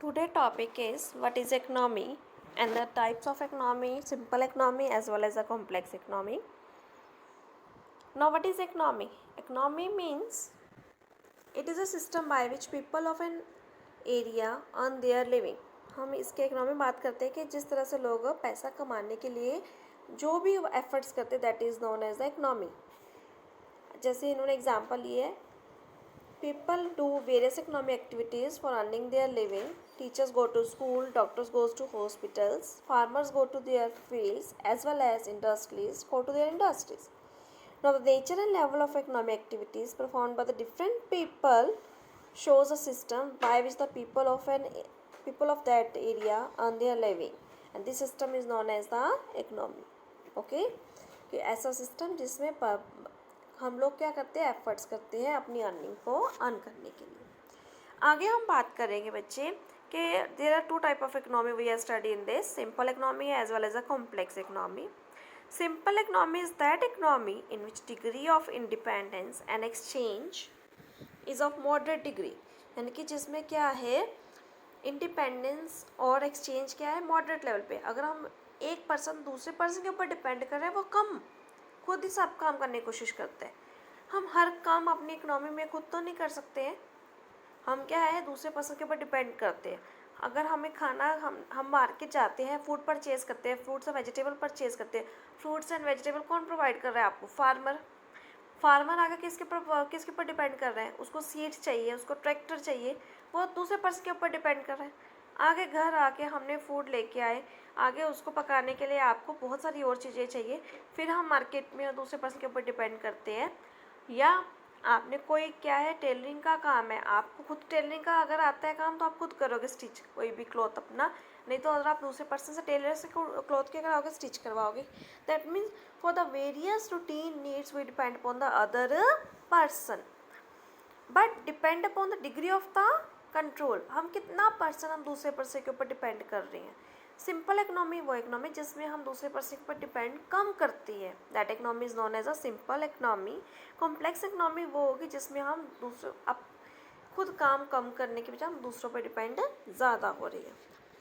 Today topic is what is economy and the types of economy, simple economy as well as a complex economy. Now what is economy? Economy means it is a system by which people of an area earn their living. हम इसके economy में बात करते हैं कि जिस तरह से लोग पैसा कमाने के लिए जो भी एफर्ट्स करते हैं that is known as the economy. जैसे इन्होंने एग्जांपल लिए है, people do various economic activities for earning their living. Teachers go to school, doctors goes to hospitals, farmers go to their fields as well as industries go to their industries. Now the nature and level of economic activities performed by the different people shows a system by which the people of that area earn their living, and this system is known as the economy. Okay, कि ऐसा system जिसमें हम लोग क्या करते हैं, efforts करते हैं अपनी अर्निंग को अर्न करने के लिए. आगे हम बात करेंगे बच्चे कि there are two type of economy we are study in this, simple economy as well as a complex economy. Simple economy is that economy in which degree of independence and exchange is of moderate degree, यानी कि जिसमें क्या है, independence और exchange क्या है, moderate level पे. अगर हम एक पर्सन दूसरे पर्सन के ऊपर डिपेंड कर रहे हैं, वो कम खुद ही सब काम करने की कोशिश करते हैं. हम हर काम अपनी इकोनॉमी में खुद तो नहीं कर सकते हैं, हम क्या है दूसरे पर्सन के ऊपर डिपेंड करते हैं. अगर हमें खाना हम मार्केट जाते हैं, फूड परचेज़ करते हैं, फ्रूट्स और वेजिटेबल परचेज़ करते हैं. फ्रूट्स एंड वेजिटेबल कौन प्रोवाइड कर रहा है आपको? फार्मर आगे किसके ऊपर डिपेंड कर रहे हैं? उसको सीड चाहिए, उसको ट्रैक्टर चाहिए, वो दूसरे पर्सन के ऊपर डिपेंड कर रहे हैं. आगे घर आके हमने फूड लेके आए, आगे उसको पकाने के लिए आपको बहुत सारी और चीज़ें चाहिए, फिर हम मार्केट में दूसरे पर्सन के ऊपर डिपेंड करते हैं. या आपने कोई क्या है टेलरिंग का काम है, आपको खुद टेलरिंग का अगर आता है काम तो आप खुद करोगे स्टिच कोई भी क्लॉथ अपना, नहीं तो अगर आप दूसरे पर्सन से टेलर से क्लॉथ के कराओगे, स्टिच करवाओगे. That means for the various routine needs we depend upon the other person, but depend upon the degree of the control. हम कितना पर्सन हम दूसरे पर्सन के ऊपर डिपेंड कर रहे हैं. सिंपल इकोनॉमी वो इकोनॉमी जिसमें हम दूसरे पर्सन के ऊपर डिपेंड कम करती है, that economy is known as a simple economy. Complex economy वो होगी जिसमें हम खुद काम कम करने के बजाय हम दूसरों पर डिपेंड ज़्यादा हो रही है.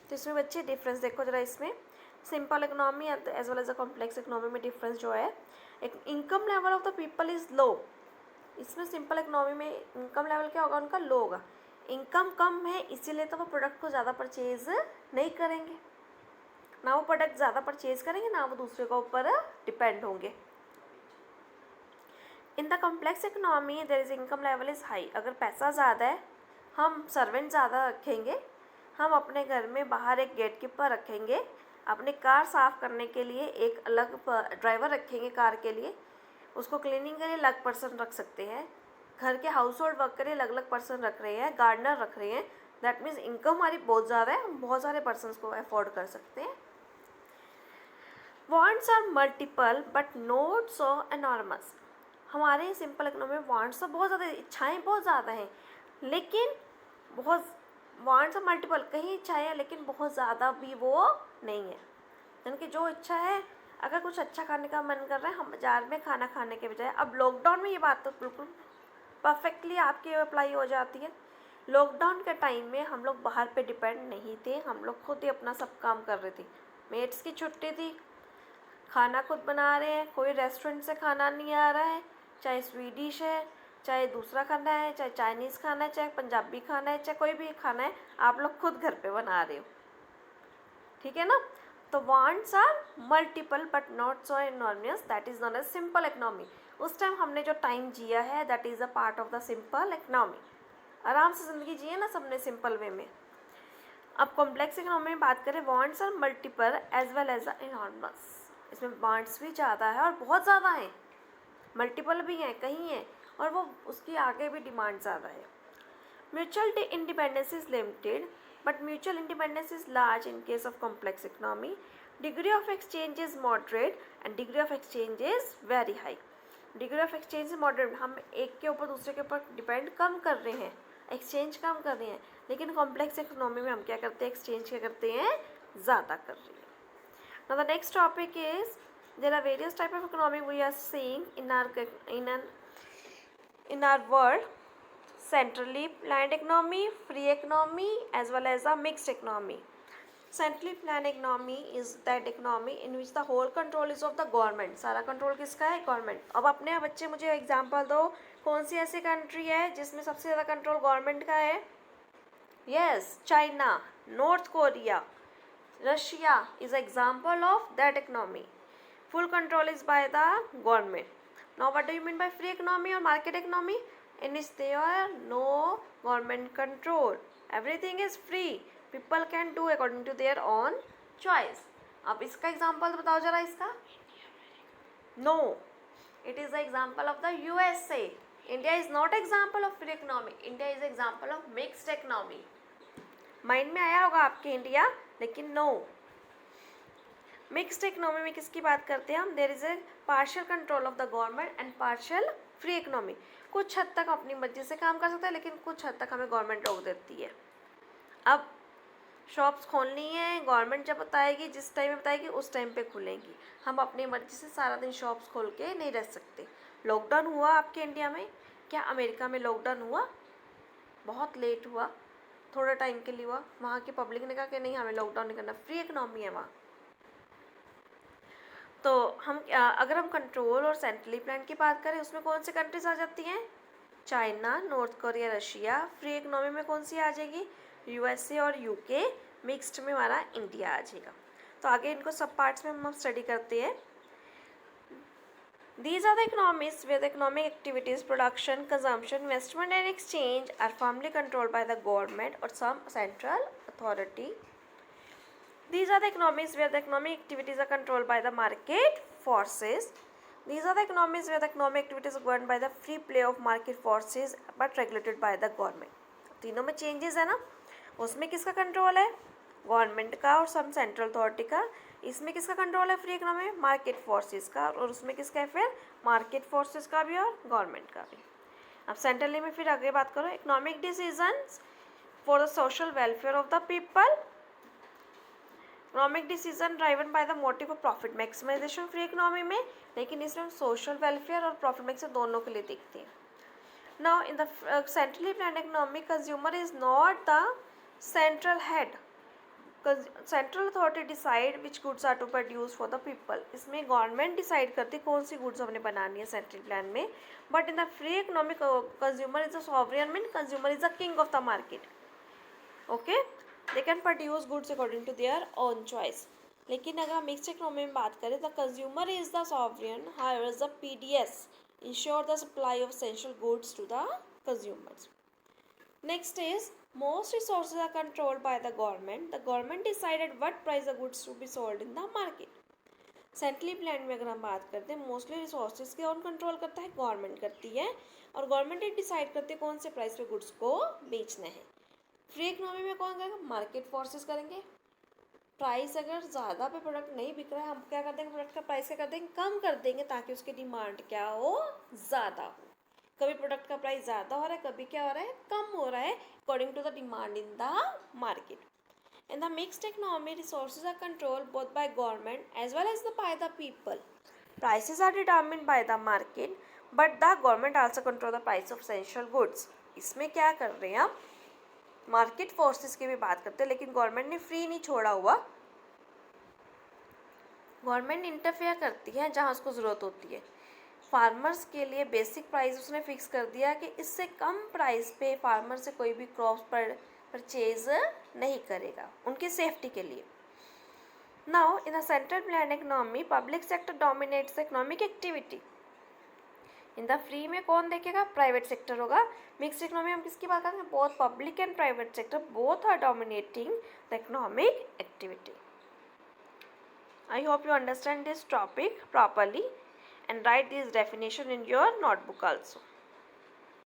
तो इसमें बच्चे डिफरेंस देखो जरा, इसमें simple economy as well as a complex economy में डिफरेंस जो है, एक income level of the people is low. इसमें सिंपल इकोनॉमी में इनकम लेवल क्या होगा, उनका लो होगा. इनकम कम है इसीलिए तो वो प्रोडक्ट को ज़्यादा परचेज नहीं करेंगे, ना वो प्रोडक्ट ज़्यादा परचेज करेंगे, ना वो दूसरे के ऊपर डिपेंड होंगे. In the complex economy there is income level is high. अगर पैसा ज़्यादा है, हम सर्वेंट ज़्यादा रखेंगे, हम अपने घर में बाहर एक गेट कीपर रखेंगे, अपनी कार साफ़ करने के लिए एक अलग ड्राइवर रखेंगे कार के लिए, उसको क्लीनिंग के लिए अलग पर्सन रख सकते हैं, घर के हाउस होल्ड वर्क के लिए अलग अलग पर्सन रख रहे हैं, गार्डनर रख रहे हैं. दैट मीन्स इनकम हमारी बहुत ज़्यादा है, हम बहुत सारे पर्सन को अफोर्ड कर सकते हैं. Wants are multiple but not so enormous. हमारे सिंपल इकोनॉमी में वांट्स तो बहुत ज़्यादा, इच्छाएं बहुत ज़्यादा हैं, लेकिन बहुत वांट्स आर मल्टीपल, कहीं इच्छाएं हैं लेकिन बहुत ज़्यादा भी वो नहीं है. यानी कि जो इच्छा है, अगर कुछ अच्छा खाने का मन कर रहा है, हम बाजार में खाना खाने के बजाय, अब लॉकडाउन में ये बात तो बिल्कुल परफेक्टली आपकी अप्लाई हो जाती है. लॉकडाउन के टाइम में हम लोग बाहर पे डिपेंड नहीं थे, हम लोग खुद ही अपना सब काम कर रहे थे. मेट्स की छुट्टी थी, खाना खुद बना रहे हैं, कोई रेस्टोरेंट से खाना नहीं आ रहा है, चाहे स्वीडिश है, चाहे दूसरा खाना है, चाहे चाइनीज़ खाना है, चाहे पंजाबी खाना है, चाहे कोई भी खाना है, आप लोग खुद घर पे बना रहे हो. ठीक है ना. तो wants are multiple but not so enormous, that is known as simple economy. उस टाइम हमने जो टाइम जिया है that is a part of the simple economy. आराम से ज़िंदगी जिए ना सबने सिंपल वे में. अब कॉम्प्लेक्स इकोनॉमी में बात करें, wants are multiple as well as enormous. इसमें वांट्स भी ज़्यादा है और बहुत ज़्यादा है, मल्टीपल भी हैं कहीं हैं, और वो उसकी आगे भी डिमांड ज़्यादा है. Mutual independence is limited but mutual independence is large in case of complex economy. Degree of exchange is moderate and degree of exchange is very high. Degree of exchange is moderate, हम एक के ऊपर दूसरे के ऊपर depend कम कर रहे हैं, एक्सचेंज कम कर रहे हैं, लेकिन कॉम्प्लेक्स इकोनॉमी में हम क्या करते हैं, एक्सचेंज क्या करते हैं, ज़्यादा कर रहे हैं. Now the next topic is there are various type of economy we are seeing in our world. centrally planned economy, free economy, as well as a mixed economy. Centrally planned economy is that economy in which the whole control is of the government. सारा control किसका है? Government. अब अपने बच्चे मुझे example दो, कौन सी ऐसी कंट्री है जिसमें सबसे ज़्यादा कंट्रोल गवर्नमेंट का है? Yes, China, north Korea, Russia is example of that economy. Full control is by the government. Now what do you mean by free economy or market economy? In which there are no government control. Everything is free. People can do according to their own choice. अब इसका example बताओ जरा इसका. No, it is the example of the USA. India is not example of free economy. India is example of mixed economy. Mind में आया होगा आपके India, लेकिन नो. मिक्स्ड इकोनॉमी में किसकी बात करते हैं हम? There is a partial control of the government and partial free economy. कुछ हद तक अपनी मर्जी से काम कर सकते हैं, लेकिन कुछ हद तक हमें गवर्नमेंट रोक देती है. अब शॉप्स खोलनी है, गवर्नमेंट जब बताएगी, जिस टाइम में बताएगी उस टाइम पे खुलेंगी. हम अपनी मर्जी से सारा दिन शॉप्स खोल के नहीं रह सकते. लॉकडाउन हुआ आपके इंडिया में? क्या अमेरिका में लॉकडाउन हुआ? बहुत लेट हुआ, थोड़ा टाइम के लिए हुआ. वहाँ की पब्लिक ने कहा कि नहीं, हमें लॉकडाउन नहीं करना, फ्री इकोनॉमी है वहाँ. तो हम अगर हम कंट्रोल और सेंट्रली प्लान की बात करें, उसमें कौन सी कंट्रीज आ जाती हैं? China, north Korea, Russia. Free economy में कौन सी आ जाएगी? यूएसए और यूके. मिक्स्ड में हमारा इंडिया आ जाएगा. तो आगे इनको सब पार्ट्स में हम स्टडी करते हैं. These are the economies where the economic activities, production, consumption, investment and exchange are firmly controlled by the government or some central authority. These are the economies where the economic activities are controlled by the market forces. These are the economies where the economic activities are governed by the free play of market forces but regulated by the government. तीनों में changes है ना. उसमें किसका control है? Government का और some central authority का. इसमें किसका कंट्रोल है फ्री इकोनॉमी में? मार्केट फोर्सेस का. और उसमें किसका है फिर? मार्केट फोर्सेस का भी और गवर्नमेंट का भी. अब सेंट्रली में फिर आगे बात करो. Economic decisions for the social welfare of the people. Economic decision driven by the motive of profit maximization free economy में, लेकिन इसमें हम सोशल वेलफेयर और प्रॉफिट मैक्स दोनों के लिए देखते हैं. Now in the centrally planned economy, consumer is not the central head. Central authority decide which goods are to produce for the people. इसमें गवर्नमेंट डिसाइड करती है कौन सी गुड्स हमने बनानी है सेंट्रल प्लान में. But in the free economic, consumer is the sovereign, mean consumer is the king of the market. Okay, they can produce goods according to their own choice. लेकिन अगर हम मिक्स्ड इकोनॉमी में बात करें, the consumer is the sovereign, however the PDS ensure the supply of essential goods to the consumers. Next is, most resources are controlled by the government. The government decided what price the goods to be sold in the market. Centrally plan में अगर हम बात करते हैं, mostly resources के कौन control करता है? गवर्नमेंट करती है. और गवर्नमेंट ही डिसाइड करती है कौन से प्राइस पे गुड्स को बेचना है. फ्री इकोनॉमी में कौन करेगा? मार्केट फोर्सेस करेंगे. प्राइस अगर ज़्यादा पे प्रोडक्ट नहीं बिक रहा है, हम क्या कर देंगे? प्रोडक्ट का प्राइस क्या कर देंगे? कम कर देंगे, ताकि उसकी डिमांड क्या हो? ज़्यादा हो. कभी प्रोडक्ट का प्राइस ज़्यादा हो रहा है, कभी क्या हो रहा है? कम हो रहा है, according to the demand in the market. In the mixed economy, resources are controlled both by government as well as by the people. Prices are determined by the market, but the government also control the price of essential goods. इसमें क्या कर रहे हैं हम? Market forces की भी बात करते हैं, लेकिन गवर्नमेंट ने फ्री नहीं छोड़ा हुआ. गवर्नमेंट इंटरफेयर करती है जहाँ उसको ज़रूरत होती है. फार्मर्स के लिए बेसिक प्राइस उसने फिक्स कर दिया कि इससे कम प्राइस पे फार्मर से कोई भी क्रॉप्स पर परचेज नहीं करेगा, उनकी सेफ्टी के लिए. Now in the central plan economy, public sector dominates the economic activity. In the free में कौन देखेगा? प्राइवेट सेक्टर होगा. मिक्स्ड इकोनॉमी हम किसकी बात करेंगे? Both public and private sector, both are dominating the economic activity. I hope you understand this topic properly and write this definition in your notebook also.